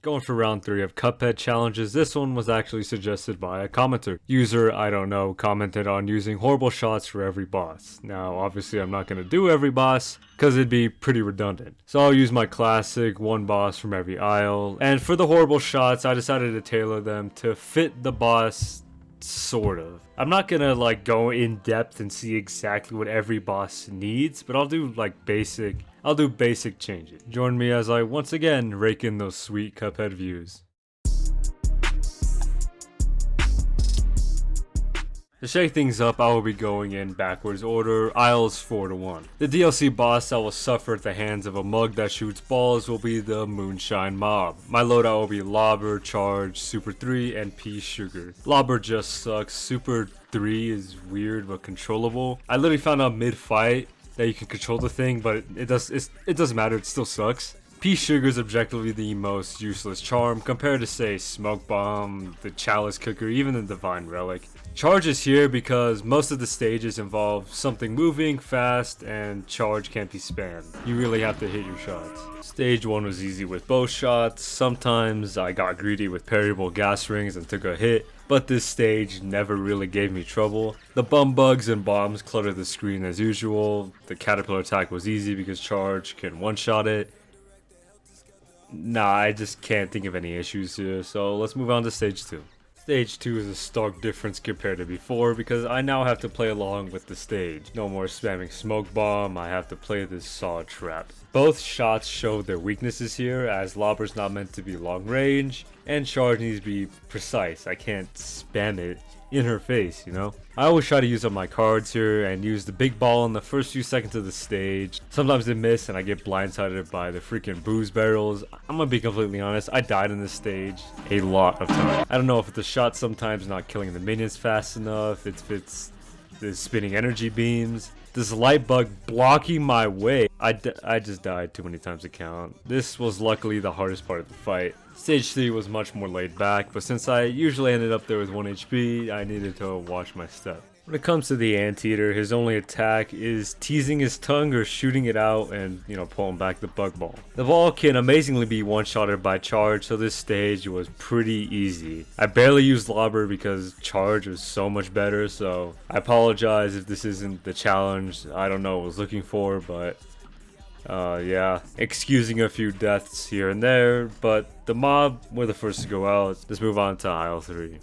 Going for round 3 of Cuphead challenges. This one was actually suggested by a commenter. User, I don't know, commented on using horrible shots for every boss. Now, obviously I'm not going to do every boss, because it'd be pretty redundant. So I'll use my classic one boss from every aisle. And for the horrible shots, I decided to tailor them to fit the boss, sort of. I'm not gonna like go in depth and see exactly what every boss needs, but I'll do basic changes. Join me as I once again rake in those sweet Cuphead views. To shake things up, I will be going in backwards order, aisles 4 to 1. The DLC boss that will suffer at the hands of a mug that shoots balls will be the Moonshine Mob. My loadout will be Lobber, Charge, Super 3, and Pea Sugar. Lobber just sucks, Super 3 is weird but controllable. I literally found out mid-fight that you can control the thing, but it doesn't matter, it still sucks. Pea Sugar is objectively the most useless charm compared to, say, Smoke Bomb, the Chalice Cooker, even the Divine Relic. Charge is here because most of the stages involve something moving fast and charge can't be spammed. You really have to hit your shots. Stage 1 was easy with both shots. Sometimes I got greedy with parryable gas rings and took a hit, but this stage never really gave me trouble. The bum bugs and bombs cluttered the screen as usual. The caterpillar attack was easy because charge can one-shot it. Nah, I just can't think of any issues here, so let's move on to stage 2. Stage 2 is a stark difference compared to before because I now have to play along with the stage. No more spamming Smoke Bomb, I have to play this Saw Trap. Both shots show their weaknesses here, as Lobber's not meant to be long range, and Charge needs to be precise. I can't spam it in her face, you know? I always try to use up my cards here and use the big ball in the first few seconds of the stage. Sometimes they miss and I get blindsided by the freaking booze barrels. I'm gonna be completely honest, I died in this stage a lot of times. I don't know if the shot sometimes not killing the minions fast enough, if it's the spinning energy beams, this light bug blocking my way. I just died too many times to count. This was luckily the hardest part of the fight. Stage 3 was much more laid back, but since I usually ended up there with 1 HP, I needed to watch my step. When it comes to the Anteater, his only attack is teasing his tongue or shooting it out and, pulling back the bug ball. The ball can amazingly be one-shotted by Charge, so this stage was pretty easy. I barely used Lobber because Charge was so much better, so I apologize if this isn't the challenge I don't know what I was looking for, but yeah, excusing a few deaths here and there, but the mob were the first to go out. Let's move on to aisle 3.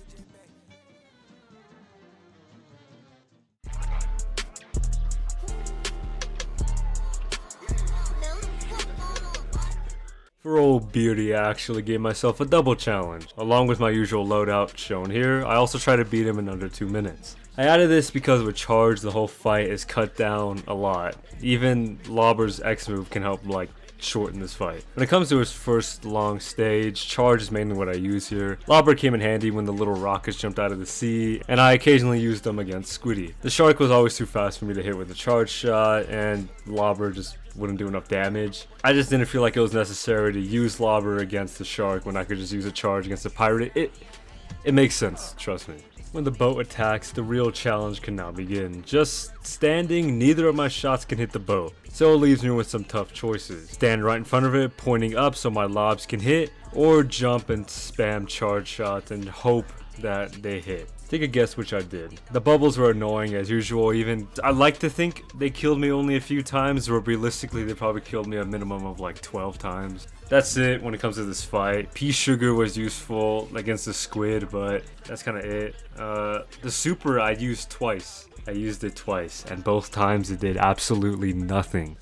For old Beardy, I actually gave myself a double challenge. Along with my usual loadout shown here, I also try to beat him in under 2 minutes. I added this because with Charge, the whole fight is cut down a lot. Even Lobber's X move can help shorten this fight. When it comes to his first long stage, Charge is mainly what I use here. Lobber came in handy when the little rockets jumped out of the sea, and I occasionally used them against Squiddy. The shark was always too fast for me to hit with a charge shot, and Lobber just wouldn't do enough damage. I just didn't feel like it was necessary to use Lobber against the shark when I could just use a charge against the pirate. It makes sense, trust me. When the boat attacks, the real challenge can now begin. Just standing, neither of my shots can hit the boat, so it leaves me with some tough choices. Stand right in front of it, pointing up so my lobs can hit, or jump and spam charge shots and hope that they hit. Take a guess which I did. The bubbles were annoying as usual. Even I like to think they killed me only a few times, or realistically they probably killed me a minimum of 12 times. That's it when it comes to this fight. Pea Sugar was useful against the squid, but that's kind of it. The super I used twice. I used it twice, and both times it did absolutely nothing.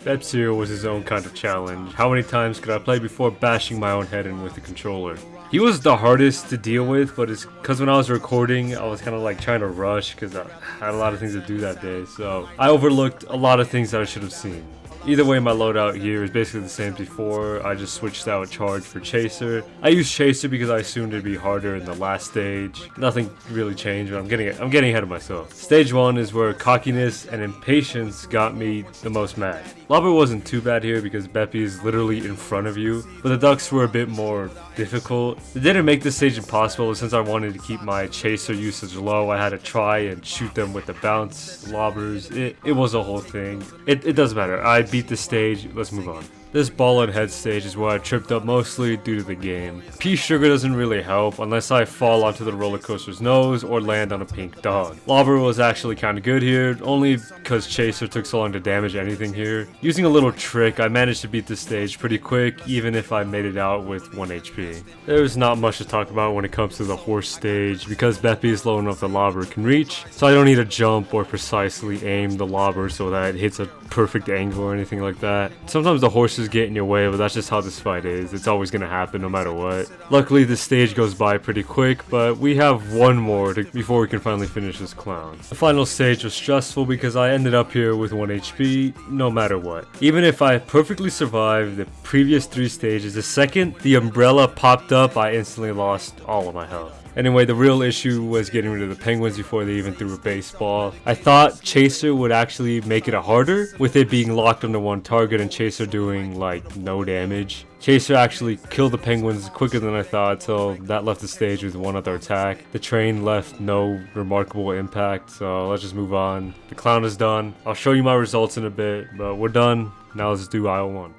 Beppi was his own kind of challenge. How many times could I play before bashing my own head in with the controller? He was the hardest to deal with, but it's because when I was recording, I was kind of trying to rush because I had a lot of things to do that day, so I overlooked a lot of things that I should have seen. Either way, my loadout here is basically the same as before. I just switched out Charge for Chaser. I used Chaser because I assumed it'd be harder in the last stage. Nothing really changed, but I'm getting ahead of myself. Stage 1 is where cockiness and impatience got me the most mad. Lobber wasn't too bad here because Beppi is literally in front of you, but the ducks were a bit more difficult. It didn't make this stage impossible, since I wanted to keep my chaser usage low. I had to try and shoot them with the bounce lobbers. It was a whole thing. It doesn't matter. I beat the stage. Let's move on. This ball and head stage is where I tripped up mostly due to the game. Pea sugar doesn't really help unless I fall onto the roller coaster's nose or land on a pink dog. Lobber was actually kinda good here, only because Chaser took so long to damage anything here. Using a little trick, I managed to beat this stage pretty quick, even if I made it out with 1 HP. There's not much to talk about when it comes to the horse stage, because Beppi is low enough the lobber can reach, so I don't need to jump or precisely aim the lobber so that it hits a perfect angle or anything like that. Sometimes the horses get in your way, but that's just how this fight is. It's always gonna happen no matter what. Luckily, this stage goes by pretty quick, but we have one more before we can finally finish this clown. The final stage was stressful because I ended up here with 1 HP no matter what. Even if I perfectly survived the previous 3 stages, the second the umbrella popped up, I instantly lost all of my health. Anyway, the real issue was getting rid of the penguins before they even threw a baseball. I thought Chaser would actually make it harder, with it being locked onto one target and Chaser doing like no damage. Chaser actually killed the penguins quicker than I thought, so that left the stage with 1 other attack. The train left no remarkable impact, so let's just move on. The clown is done. I'll show you my results in a bit, but we're done. Now let's do aisle 1.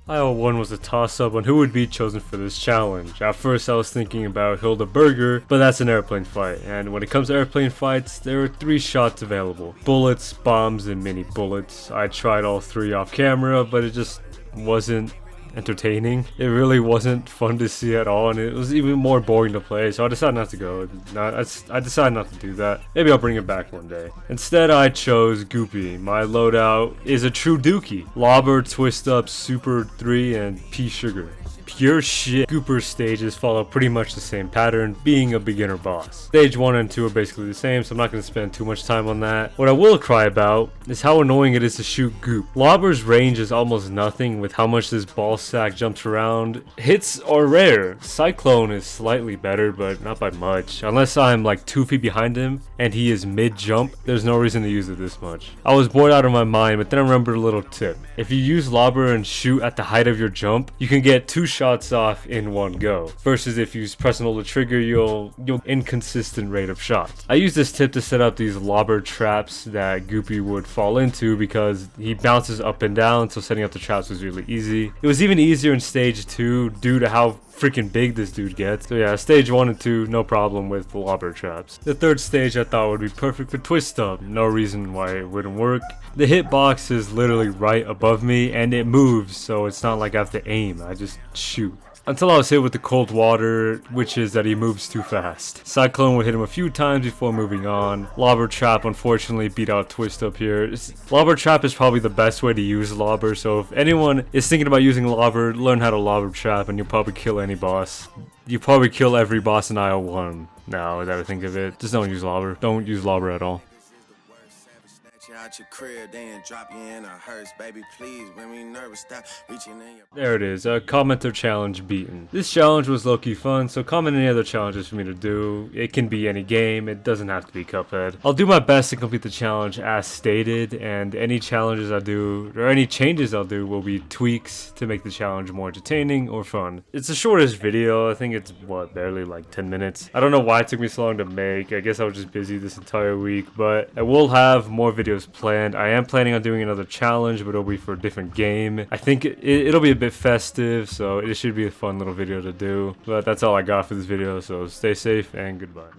Aisle 1 was a toss-up on who would be chosen for this challenge. At first I was thinking about Hilda Burger, but that's an airplane fight, and when it comes to airplane fights, there are 3 shots available. Bullets, bombs, and mini bullets. I tried all 3 off camera, but it just wasn't entertaining. It really wasn't fun to see at all, and it was even more boring to play, so I decided not to go. I decided not to do that. Maybe I'll bring it back one day. Instead, I chose Goopey. My loadout is a true Dookie. Lobber, Twist Up, Super 3, and Pea Sugar. Pure shit. Gooper's stages follow pretty much the same pattern, being a beginner boss. Stage 1 and 2 are basically the same, so I'm not going to spend too much time on that. What I will cry about is how annoying it is to shoot Goop. Lobber's range is almost nothing with how much this ball sack jumps around. Hits are rare. Cyclone is slightly better, but not by much. Unless I'm like 2 feet behind him and he is mid-jump, there's no reason to use it this much. I was bored out of my mind, but then I remembered a little tip. If you use Lobber and shoot at the height of your jump, you can get 2 shots off in one go, versus if you press and hold the trigger, you'll inconsistent rate of shots. I used this tip to set up these lobber traps that Goopey would fall into because he bounces up and down, so setting up the traps was really easy. It was even easier in stage 2 due to how freaking big this dude gets. So yeah, stage 1 and 2, no problem with the lobber traps. The third stage I thought would be perfect for Twist Up. No reason why it wouldn't work. The hitbox is literally right above me and it moves, so it's not like I have to aim. I just shoot. Until I was hit with the cold water, which is that he moves too fast. Cyclone would hit him a few times before moving on. Lobber Trap unfortunately beat out Twist Up here. Lobber Trap is probably the best way to use Lobber, so if anyone is thinking about using Lobber, learn how to Lobber Trap and you'll probably kill any boss. You probably kill every boss in aisle 1 now that I think of it. Just don't use Lobber. Don't use Lobber at all. Out your crib, then drop you in a hearse, baby, please, when we nervous, stop reaching in your... There it is, a commenter challenge beaten. This challenge was low-key fun, so comment any other challenges for me to do. It can be any game, it doesn't have to be Cuphead. I'll do my best to complete the challenge as stated, and any challenges I do, or any changes I'll do, will be tweaks to make the challenge more entertaining or fun. It's the shortest video, I think it's, what, barely like 10 minutes. I don't know why it took me so long to make, I guess I was just busy this entire week, but I will have more videos planned. I am planning on doing another challenge, but it'll be for a different game. I think it'll be a bit festive, so it should be a fun little video to do. But that's all I got for this video, so stay safe and goodbye.